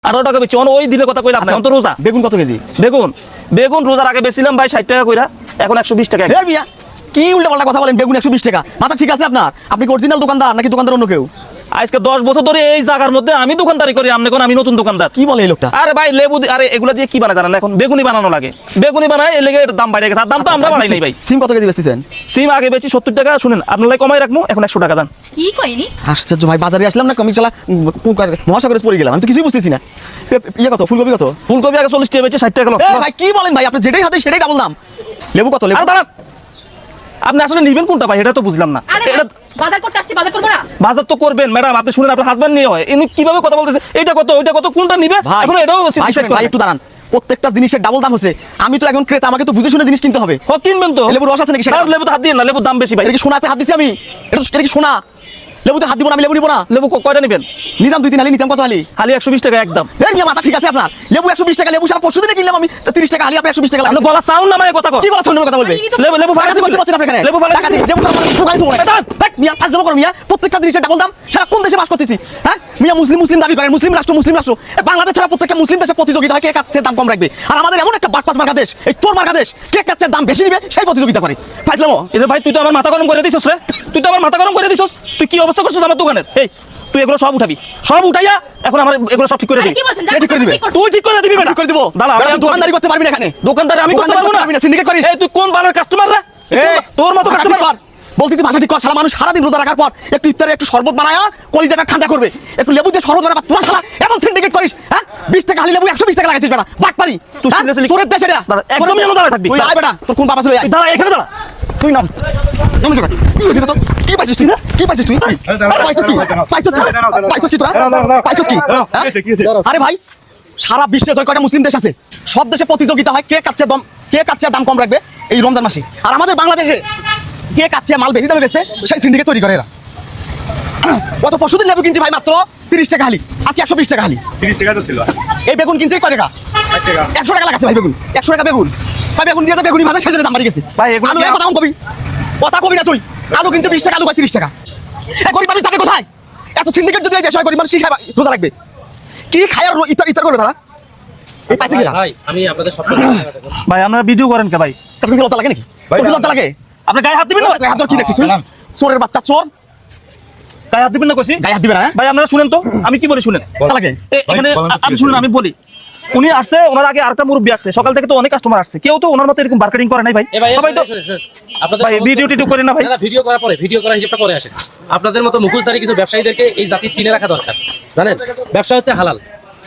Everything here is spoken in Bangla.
18 টাকা বেচি ওই দিনের কথা কইলাম না, এখন তো রোজা। বেগুন কত কেজি? বেগুন রোজার আগে বেচিলাম ভাই 60 টাকা কইরা, এখন 120 টাকা। এ মিয়া কি উল্টাপাল্টা কথা বলেন? বেগুন 120 টাকা, মাথা ঠিক আছে আপনার? আপনি কি অরিজিনাল দোকানদার নাকি দোকানদার অন্য কেউ? আজকে 10 বছর ধরে এই জায়গার মধ্যে আমি দোকানদারি করি, আপনি কোন আমি নতুন দোকানদার? কি বলে এই লোকটা? আরে ভাই লেবু আরে এগুলা দিয়ে কি বানায় জানেন? এখন বেগুনি বানানো লাগে, বেগুনি বানায় এর লেগে এর দাম বাইরে গেছে। আর দাম তো আমরা বাড়াই নাই ভাই। সিম কত কেজি বেচতেছেন? সিম আগে বেচি 70 টাকা, শুনেন আপনার লাই কমাই রাখবো, এখন 100 টাকা দাম। কি কইনি? আশ্চর্য ভাই, বাজারে আসলাম না কমি চলা মহাসাগরে পড়ে গেলাম, আমি তো কিছুই বুঝতেছি না। ইয়ে কত? ফুলকপি কত? ফুলকপি আগে 40 টাকা বেচে 60 টাকা লোক। ভাই কি বলেন ভাই? আপনি যেটাই হাতে সেটাই ডাবল দাম। লেবু কত? লেবু আপনি আসলে নিবেন কোনটা ভাই এটা তো বুঝলাম না। এটা বাজার করতে আসছি, বাজার করব না? বাজার তো করবেন ম্যাডাম, আপনি শুনেন আপনার হাজবেন্ড নিয়ে হয় ইনি কিভাবে কথা বলতেছে, এটা কত ওইটা কত কোনটা নিবে এখন এটাও ভাই একটু দাঁড়ান, প্রত্যেকটা জিনিসের ডাবল দাম হচ্ছে। আমি তো একজন ক্রেতা, আমাকে তো বুঝে শুনে জিনিস কিনতে হবে। কিনবেন তো। লেবু রস আছে নাকি? সেটা লেবু তো হাত দিয়ে না, লেবুর দাম বেশি ভাই। এটা কি সোনাতে হাত দিছি আমি? এটা কি সোনা? লেবুতে হাত দিব না আমি? লেবু নিব না? লেবু কয়টা নিবেন? নিতাম 2-3 হালি। নিতাম কত হালি? হালি 120 টাকা একদম। এই মিয়া মাথা ঠিক আছে আপনার? লেবু 120 টাকা, লেবু সারা পরশু দিনে কিনলাম আমি 30 টাকা হালি, আপনি 120 টাকা আপনি গলা সাউন্ড নামায় কথা কর। কি বলা সামনে কথা বলবে? লেবু ভাড়া টাকা করতে পারছেন আপনি এখানে? লেবু ভাড়া টাকা দিই, লেবু দোকানে তো দেখ মিয়া আজ দেবো করো মিয়া, প্রত্যেকটা জিনিসের ডাবল দাম। সারা কোন দেশে বাস করতেছি? হ্যাঁ মিয়া মুসলিম দাবি করেন, মুসলিম রাষ্ট্র। বাংলাদেশ ছাড়া প্রত্যেকটা মুসলিম দেশে প্রতিযোগিতা হয় কে কাছে দাম কম রাখবে। আর আমাদের এমন একটা বাটপাত মার্কা দেশ, এই চোর মার্কা দেশ, কে কাছে দাম বেশি নিবে সেই প্রতিযোগিতা করে। ফাইজলামো এটা ভাই, তুই তো আমার মাথা গরম করে দিছস রে, তুই কি অবস্থা করছিস আমার দোকানের? এই তুই এগুলো সব উঠাবি, সব উঠাইয়া এখন আমার এগুলো সব ঠিক করে দিবি। কি বলছেন? ঠিক করে দিবে? তুই ঠিক করে দিবি বেটা। ঠিক করে দিব? দাঁড়া, আমি দোকানদারি করতে পারবি না এখানে? দোকানদারি আমি করতে পারবো না। সিন্ডিকেট করিস? এই তুই কোন বালের কাস্টমার রে? তোর মতো কাস্টমার বলতেছি ভাষা ঠিক কর। শালা মানুষ সারাদিন রোজা রাখার পর একটু ইফতারে একটু শরবত বানায়া কলিজাটা ঠান্ডা করবে, একটু লেবু দিয়ে শরবত বানাবা। তোরা শালা এমন সিন্ডিকেট করিস? হ্যাঁ 20 টাকা হালি লেবু 120 টাকা লাগাইছিস বেটা, বাট পারি তুই। সোরের দেশ এটা, একদমই এমন দাঁড়ায় থাকবি। তুই আয় বেটা, তোর কোন বাবা ছিল? দাঁড়া এখানে দাঁড়া। তুই নাম নাম টাকা কি হইছে তোর? কি পাইছিস তুই? কি পাইছিস তুই? পাইছিস কি? পাইছিস কি তোরা? পাইছিস কি? আরে ভাই সারা বিশ্বে জয় কয়টা মুসলিম দেশ আছে, সব দেশে প্রতিযোগিতা হয় কে কাচ্ছে দাম কম রাখবে এই রমজান মাসে। আর আমাদের বাংলাদেশে কে কাচ্ছে মাল বেশি দামে বেচবে সেই সিন্ডিকেট তৈরি করে এরা। গত পরশুদিন লেবু কিনছি ভাই মাত্র 30 টাকা হালি, আজকে 120 টাকা হালি। 30 টাকা তো ছিল। এই বেগুন কিনছে কয় টাকা? 100 টাকা লাগাচ্ছে ভাই বেগুন, 100 টাকা বেগুন। ভাই বেগুন দিয়ে তো বেগুনি ভাজা সেজন্য দাম বাড়ি গেছে ভাই। এগুলো আলু কথা কবি না তুই? আলু কিনছে 20 টাকা, আলু 30 টাকা। গরিব মানুষ যাবে কোথায়? এত সিন্ডিকেট যদি এই দেশ হয় গরিব মানুষ কি খায়? রোজা রাখবে কি খায় আর ইফতার করবে তারা? ভাই আমি আপনাদের সব ভাই আপনারা ভিডিও করেন কে ভাই? তোর কি লজ্জা লাগে নাকি? তোর কি লজ্জা লাগে? আপনি গায়ে হাত দিবেন না? গায়ে হাত কি দেখছিস তুই? চোরের বাচ্চা চোর, গায়ে হাত দিবেন না কইছি? গায়ে হাত দিবে না? ভাই আপনারা শুনেন তো, আমি কি বলি শুনেন। লাগে এখানে আমি শুনেন, আমি বলি উনি আসছে, ওনার আগে আরেকটা মুরব্বি আসছে, সকাল থেকে তো অনেক কাস্টমার আসছে, কেউ তো ওনার মতো এরকম মার্কেটিং করে নাই ভাই। সবাই তো ভাই ভিডিও টিডিও করেন না ভাই? ভিডিও করার পরে ভিডিও করার হিসেবটা পরে আসে। আপনাদের মতো মুখোশধারী কিছু ব্যবসায়ীদেরকে এই জাতি চিনে রাখা দরকার। জানেন ব্যবসা হচ্ছে হালাল,